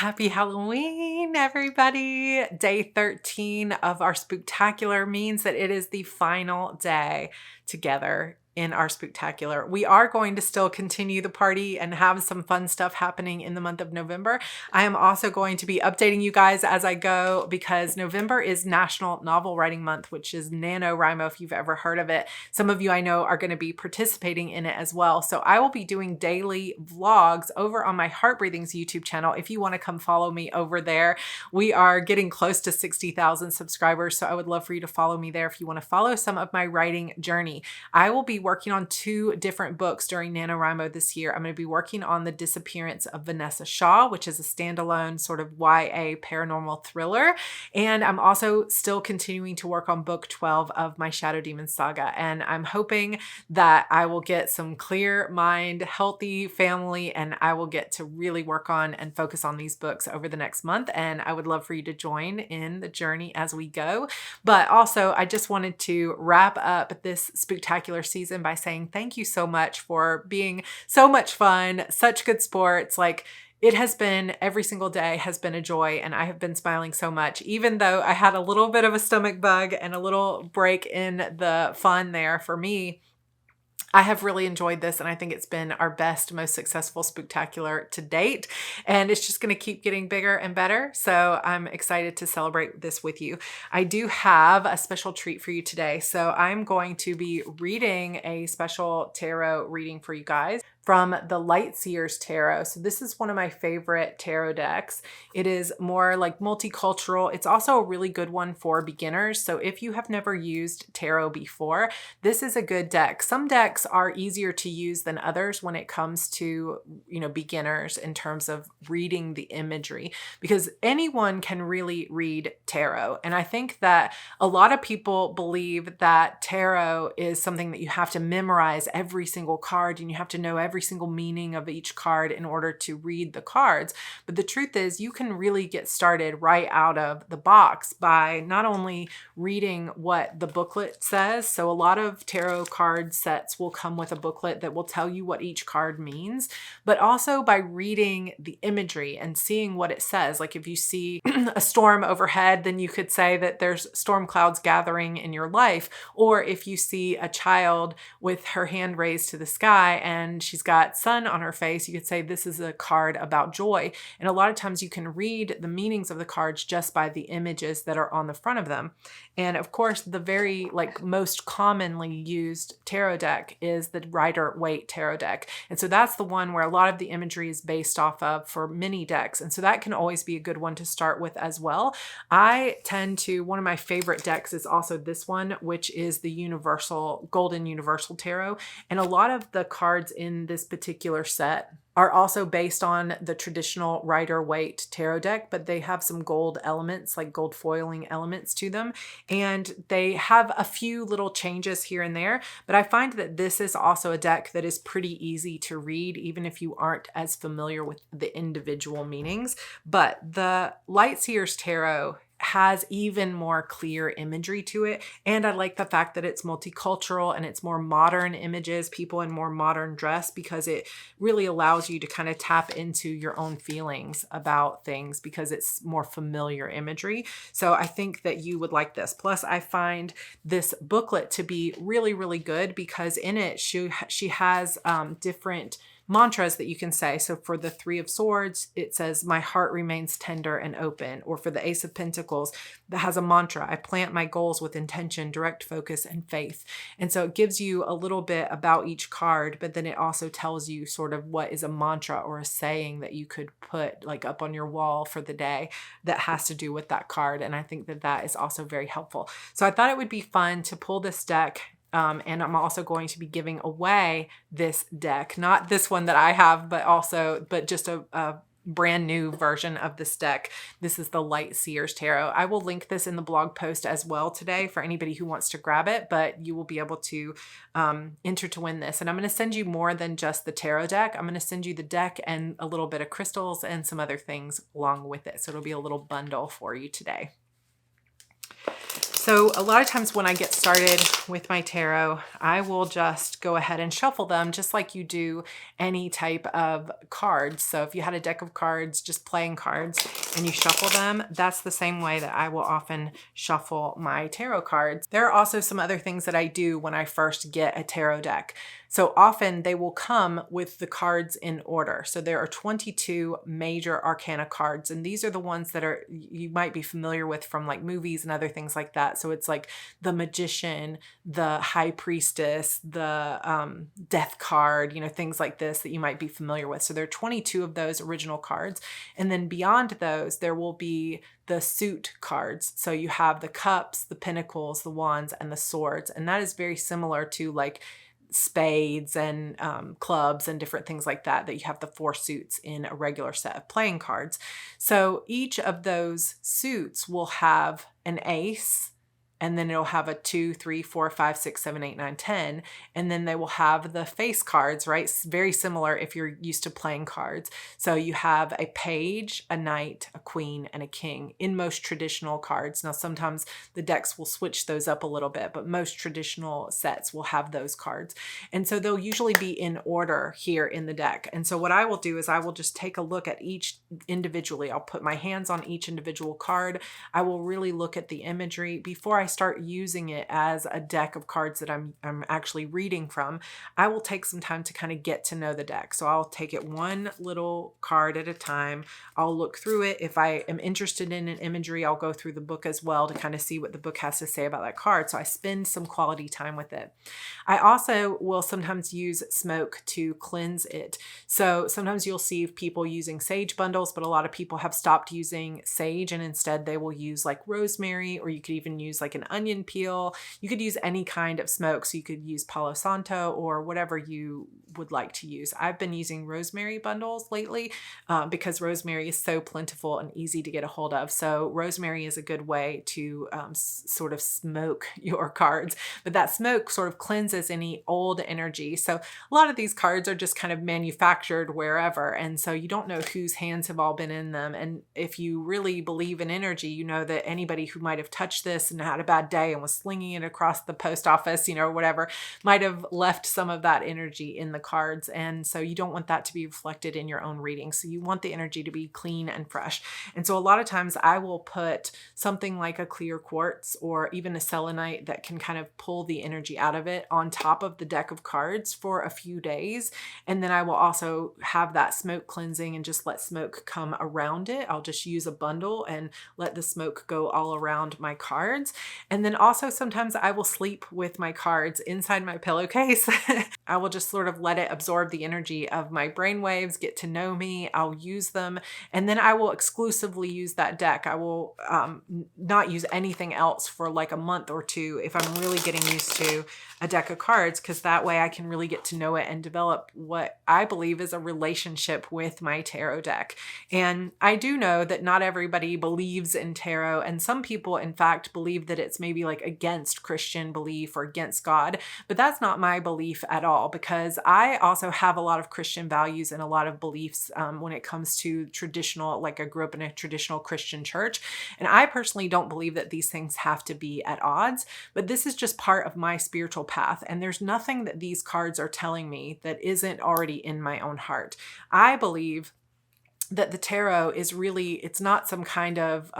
Happy Halloween, everybody. Day 13 of our Spooktacular means that it is the final day together in our Spooktacular. We are going to still continue the party and have some fun stuff happening in the month of November. I am also going to be updating you guys as I go because November is National Novel Writing Month, which is NaNoWriMo if you've ever heard of it. Some of you I know are going to be participating in it as well. So I will be doing daily vlogs over on my Heart Breathings YouTube channel. If you want to come follow me over there, we are getting close to 60,000 subscribers. So I would love for you to follow me there if you want to follow some of my writing journey. I will be working on 2 different books during NaNoWriMo this year. I'm going to be working on The Disappearance of Vanessa Shaw, which is a standalone sort of YA paranormal thriller. And I'm also still continuing to work on book 12 of my Shadow Demon saga. And I'm hoping that I will get some clear mind, healthy family, and I will get to really work on and focus on these books over the next month. And I would love for you to join in the journey as we go. But also, I just wanted to wrap up this Spooktacular season by saying thank you so much for being so much fun, such good sports. Like, it has been, every single day has been a joy, and I have been smiling so much, even though I had a little bit of a stomach bug and a little break in the fun there for me. I have really enjoyed this, and I think it's been our best, most successful Spooktacular to date, and it's just going to keep getting bigger and better. So I'm excited to celebrate this with you. I do have a special treat for you today. So I'm going to be reading a special tarot reading for you guys from the Lightseers Tarot. So this is one of my favorite tarot decks. It is more like multicultural. It's also a really good one for beginners. So if you have never used tarot before, this is a good deck. Some decks are easier to use than others when it comes to, beginners in terms of reading the imagery, because anyone can really read tarot. And I think that a lot of people believe that tarot is something that you have to memorize every single card and you have to know every single meaning of each card in order to read the cards. But the truth is, you can really get started right out of the box by not only reading what the booklet says. So a lot of tarot card sets will come with a booklet that will tell you what each card means, but also by reading the imagery and seeing what it says. Like if you see a storm overhead, then you could say that there's storm clouds gathering in your life. Or if you see a child with her hand raised to the sky and she's got sun on her face, you could say this is a card about joy. And a lot of times you can read the meanings of the cards just by the images that are on the front of them. And of course, the very most commonly used tarot deck is the Rider-Waite tarot deck. And so that's the one where a lot of the imagery is based off of for many decks. And so that can always be a good one to start with as well. One of my favorite decks is also this one, which is the Golden Universal Tarot. And a lot of the cards in this particular set are also based on the traditional Rider-Waite tarot deck, but they have some gold elements, like gold foiling elements to them. And they have a few little changes here and there, but I find that this is also a deck that is pretty easy to read, even if you aren't as familiar with the individual meanings. But the Lightseers Tarot has even more clear imagery to it. And I like the fact that it's multicultural and it's more modern images, people in more modern dress, because it really allows you to kind of tap into your own feelings about things because it's more familiar imagery. So I think that you would like this. Plus, I find this booklet to be really, really good because in it, she has different mantras that you can say. So for the 3 of Swords, it says, my heart remains tender and open. Or for the Ace of Pentacles, that has a mantra, I plant my goals with intention, direct focus, and faith. And so it gives you a little bit about each card, but then it also tells you sort of what is a mantra or a saying that you could put up on your wall for the day that has to do with that card. And I think that that is also very helpful. So I thought it would be fun to pull this deck. And I'm also going to be giving away this deck, not this one that I have, but just a brand new version of this deck. This is the Lightseers Tarot. I will link this in the blog post as well today for anybody who wants to grab it, but you will be able to enter to win this. And I'm going to send you more than just the tarot deck. I'm going to send you the deck and a little bit of crystals and some other things along with it. So it'll be a little bundle for you today. So a lot of times when I get started with my tarot, I will just go ahead and shuffle them just like you do any type of cards. So if you had a deck of cards, just playing cards, and you shuffle them, that's the same way that I will often shuffle my tarot cards. There are also some other things that I do when I first get a tarot deck. So often they will come with the cards in order. So there are 22 major arcana cards, and these are the ones that are you might be familiar with from like movies and other things like that. So it's like the Magician, the High Priestess, the Death card, you know, things like this that you might be familiar with. So there are 22 of those original cards. And then beyond those, there will be the suit cards. So you have the cups, the pentacles, the wands, and the swords. And that is very similar to like spades and clubs and different things like that, that you have the 4 suits in a regular set of playing cards. So each of those suits will have an ace, and then it'll have a 2, 3, 4, 5, 6, 7, 8, 9, 10. And then they will have the face cards, right? Very similar if you're used to playing cards. So you have a page, a knight, a queen, and a king in most traditional cards. Now, sometimes the decks will switch those up a little bit, but most traditional sets will have those cards. And so they'll usually be in order here in the deck. And so what I will do is I will just take a look at each individually. I'll put my hands on each individual card. I will really look at the imagery before I start using it as a deck of cards that I'm actually reading from. I will take some time to kind of get to know the deck. So I'll take it one little card at a time. I'll look through it. If I am interested in an imagery, I'll go through the book as well to kind of see what the book has to say about that card. So I spend some quality time with it. I also will sometimes use smoke to cleanse it. So sometimes you'll see people using sage bundles, but a lot of people have stopped using sage, and instead they will use like rosemary, or you could even use like an onion peel. You could use any kind of smoke. So you could use Palo Santo or whatever you would like to use. I've been using rosemary bundles lately because rosemary is so plentiful and easy to get a hold of. So rosemary is a good way to sort of smoke your cards, but that smoke sort of cleanses any old energy. So a lot of these cards are just kind of manufactured wherever. And so you don't know whose hands have all been in them. And if you really believe in energy, you know that anybody who might have touched this and had a bad day and was slinging it across the post office, you know, whatever, might have left some of that energy in the cards. And so you don't want that to be reflected in your own reading. So you want the energy to be clean and fresh. And so a lot of times I will put something like a clear quartz or even a selenite that can kind of pull the energy out of it on top of the deck of cards for a few days. And then I will also have that smoke cleansing and just let smoke come around it. I'll just use a bundle and let the smoke go all around my cards. And then also sometimes I will sleep with my cards inside my pillowcase. I will just sort of let it absorb the energy of my brainwaves, get to know me. I'll use them. And then I will exclusively use that deck. I will not use anything else for like a month or two if I'm really getting used to a deck of cards, because that way I can really get to know it and develop what I believe is a relationship with my tarot deck. And I do know that not everybody believes in tarot, and some people in fact believe that it's maybe like against Christian belief or against God, but that's not my belief at all, because I also have a lot of Christian values and a lot of beliefs when it comes to traditional, like I grew up in a traditional Christian church, and I personally don't believe that these things have to be at odds, but this is just part of my spiritual path, and there's nothing that these cards are telling me that isn't already in my own heart. I believe that the tarot is really, it's not some kind of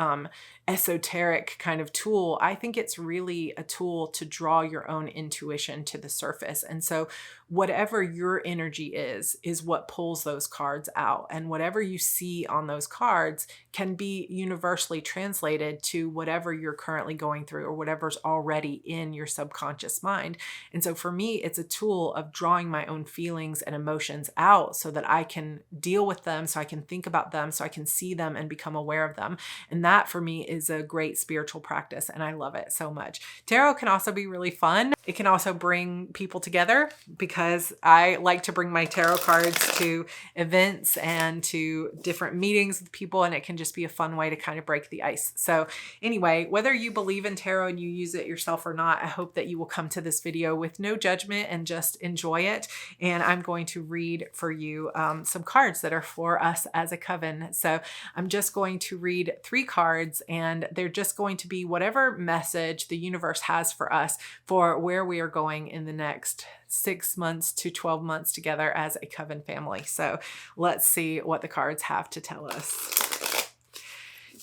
esoteric kind of tool. I think it's really a tool to draw your own intuition to the surface. And so whatever your energy is what pulls those cards out. And whatever you see on those cards can be universally translated to whatever you're currently going through or whatever's already in your subconscious mind. And so for me, it's a tool of drawing my own feelings and emotions out so that I can deal with them, so I can think about them, so I can see them and become aware of them. And that for me is a great spiritual practice, and I love it so much. Tarot can also be really fun. It can also bring people together because because I like to bring my tarot cards to events and to different meetings with people, and it can just be a fun way to kind of break the ice. So anyway, whether you believe in tarot and you use it yourself or not, I hope that you will come to this video with no judgment and just enjoy it. And I'm going to read for you some cards that are for us as a coven. So I'm just going to read 3 cards, and they're just going to be whatever message the universe has for us for where we are going in the next 6 months to 12 months together as a coven family. So let's see what the cards have to tell us.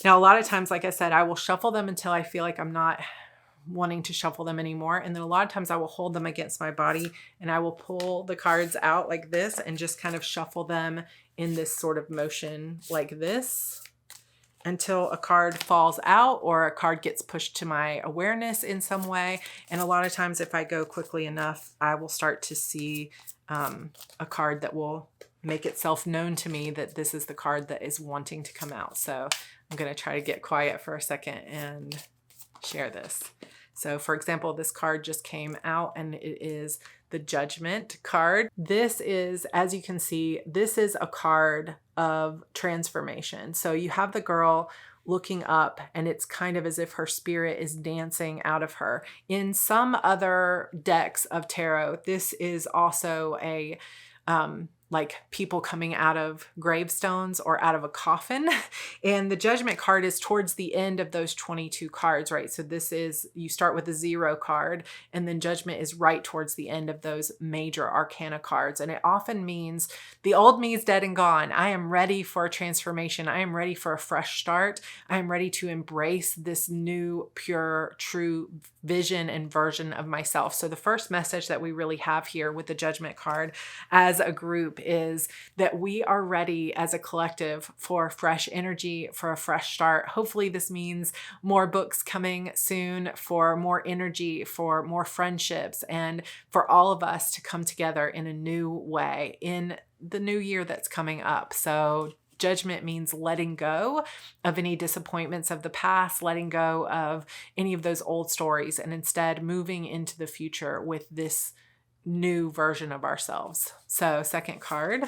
Now, a lot of times, like I said, I will shuffle them until I feel like I'm not wanting to shuffle them anymore. And then a lot of times I will hold them against my body and I will pull the cards out like this and just kind of shuffle them in this sort of motion like this until a card falls out or a card gets pushed to my awareness in some way. And a lot of times if I go quickly enough, I will start to see a card that will make itself known to me that this is the card that is wanting to come out. So I'm going to try to get quiet for a second and share this. So for example, this card just came out and it is the Judgment card. This is, as you can see, this is a card of transformation. So you have the girl looking up and it's kind of as if her spirit is dancing out of her. In some other decks of tarot, this is also a like people coming out of gravestones or out of a coffin. And the Judgment card is towards the end of those 22 cards, right? So this is, you start with a 0 card and then Judgment is right towards the end of those major arcana cards. And it often means the old me is dead and gone. I am ready for a transformation. I am ready for a fresh start. I am ready to embrace this new, pure, true vision and version of myself. So the first message that we really have here with the Judgment card as a group is that we are ready as a collective for fresh energy, for a fresh start. Hopefully this means more books coming soon, for more energy, for more friendships, and for all of us to come together in a new way in the new year that's coming up. So Judgment means letting go of any disappointments of the past, letting go of any of those old stories, and instead moving into the future with this new version of ourselves. So second card.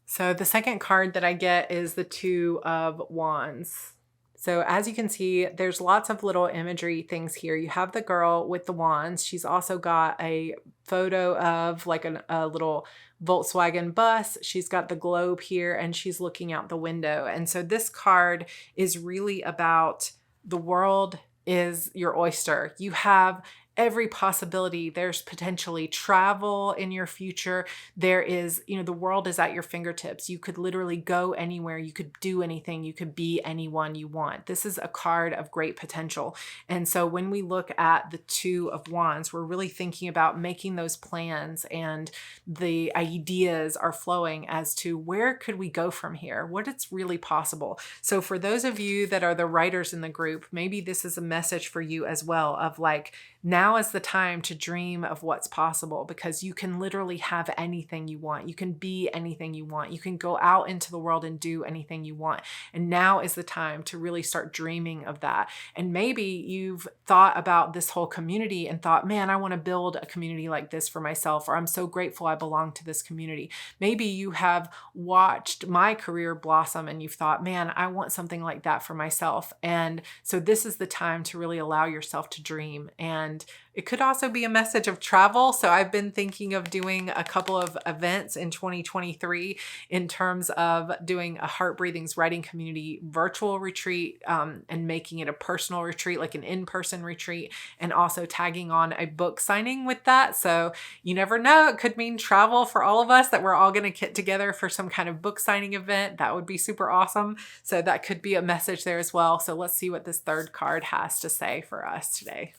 So the second card that I get is the 2 of Wands. So as you can see, there's lots of little imagery things here. You have the girl with the wands. She's also got a photo of like a little Volkswagen bus. She's got the globe here and she's looking out the window. And so this card is really about the world is your oyster. You have every possibility. There's potentially travel in your future. There is, the world is at your fingertips. You could literally go anywhere. You could do anything. You could be anyone you want. This is a card of great potential. And so when we look at the 2 of Wands, we're really thinking about making those plans, and the ideas are flowing as to where could we go from here? What is really possible? So for those of you that are the writers in the group, maybe this is a message for you as well of like, now is the time to dream of what's possible, because you can literally have anything you want. You can be anything you want. You can go out into the world and do anything you want. And now is the time to really start dreaming of that. And maybe you've thought about this whole community and thought, man, I want to build a community like this for myself, or I'm so grateful I belong to this community. Maybe you have watched my career blossom and you've thought, man, I want something like that for myself. And so this is the time to really allow yourself to dream. And it could also be a message of travel. So I've been thinking of doing a couple of events in 2023 in terms of doing a Heart Breathings Writing Community virtual retreat and making it a personal retreat, like an in-person retreat, and also tagging on a book signing with that. So you never know, it could mean travel for all of us, that we're all going to get together for some kind of book signing event. That would be super awesome. So that could be a message there as well. So let's see what this third card has to say for us today.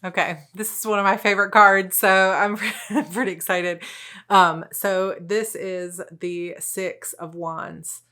Okay, this is one of my favorite cards, so I'm pretty excited. So this is the 6 of Wands.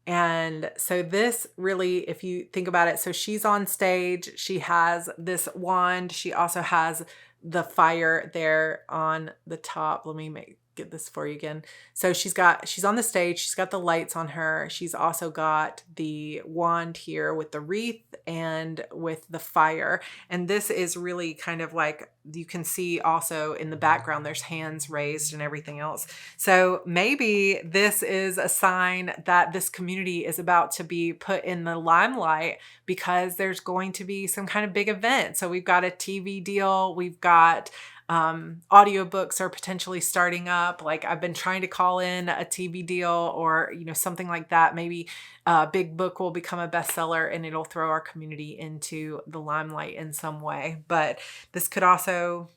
And so this really, if you think about it, so she's on stage, she has this wand, she also has the fire there on the top. Let me get this for you again. So she's on the stage, she's got the lights on her. She's also got the wand here with the wreath and with the fire. And this is really kind of like, you can see also in the background, there's hands raised and everything else. So maybe this is a sign that this community is about to be put in the limelight because there's going to be some kind of big event. So we've got a TV deal, we've got audiobooks are potentially starting up. Like I've been trying to call in a TV deal or, something like that. Maybe a big book will become a bestseller and it'll throw our community into the limelight in some way. But this could also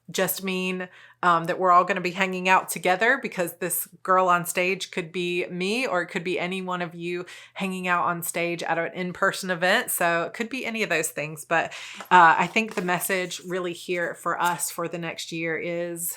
just mean that we're all going to be hanging out together, because this girl on stage could be me, or it could be any one of you hanging out on stage at an in-person event. So it could be any of those things. But I think the message really here for us for the next year is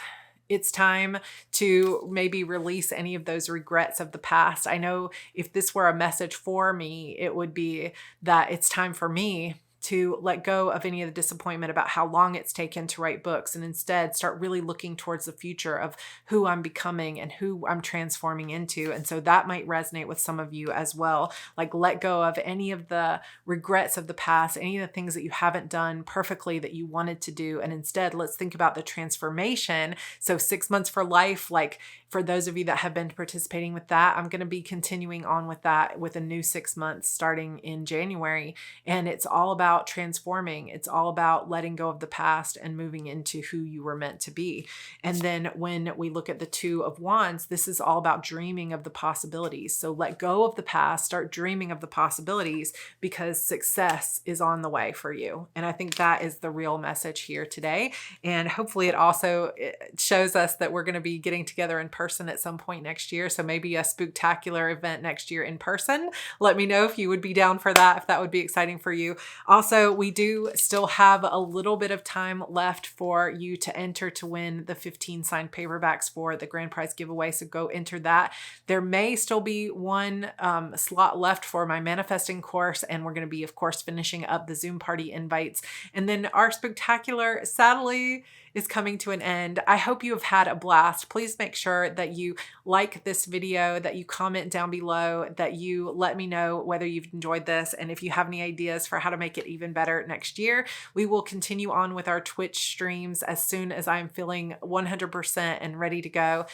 it's time to maybe release any of those regrets of the past. I know if this were a message for me, it would be that it's time for me to let go of any of the disappointment about how long it's taken to write books, and instead start really looking towards the future of who I'm becoming and who I'm transforming into. And so that might resonate with some of you as well. Like, let go of any of the regrets of the past, any of the things that you haven't done perfectly that you wanted to do. And instead, let's think about the transformation. So 6 months for life, like for those of you that have been participating with that, I'm going to be continuing on with that with a new 6 months starting in January. And it's all about transforming. It's all about letting go of the past and moving into who you were meant to be. And then when we look at the Two of Wands, this is all about dreaming of the possibilities. So let go of the past, start dreaming of the possibilities, because success is on the way for you. And I think that is the real message here today. And hopefully it also shows us that we're going to be getting together in person at some point next year. So maybe a spooktacular event next year in person. Let me know if you would be down for that, if that would be exciting for you. Also, we do still have a little bit of time left for you to enter to win the 15 signed paperbacks for the grand prize giveaway. So go enter that. There may still be one slot left for my manifesting course. And we're going to be, of course, finishing up the Zoom party invites. And then our Spooktacular, sadly, is coming to an end. I hope you have had a blast. Please make sure that you like this video, that you comment down below, that you let me know whether you've enjoyed this. And if you have any ideas for how to make it even better next year, we will continue on with our Twitch streams as soon as I'm feeling 100% and ready to go,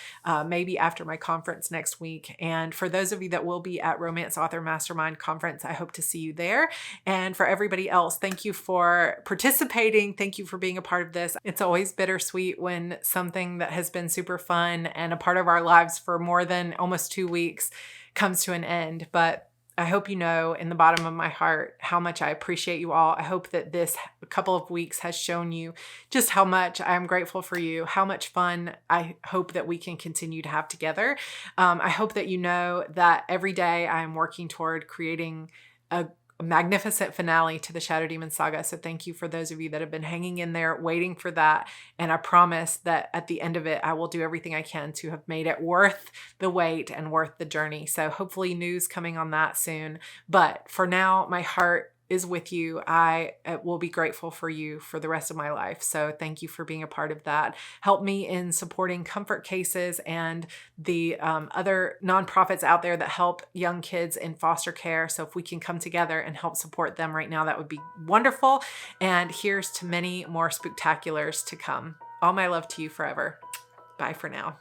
maybe after my conference next week. And for those of you that will be at Romance Author Mastermind Conference, I hope to see you there. And for everybody else, thank you for participating. Thank you for being a part of this. It's always bittersweet when something that has been super fun and a part of our lives for more than almost 2 weeks comes to an end. But I hope you know in the bottom of my heart how much I appreciate you all. I hope that this couple of weeks has shown you just how much I am grateful for you, how much fun I hope that we can continue to have together. I hope that you know that every day I am working toward creating a magnificent finale to the Shadow Demon Saga. So thank you for those of you that have been hanging in there waiting for that. And I promise that at the end of it, I will do everything I can to have made it worth the wait and worth the journey. So hopefully news coming on that soon. But for now, my heart is with you. I will be grateful for you for the rest of my life. So thank you for being a part of that. Help me in supporting Comfort Cases and the other nonprofits out there that help young kids in foster care. So if we can come together and help support them right now, that would be wonderful. And here's to many more spooktaculars to come. All my love to you forever. Bye for now.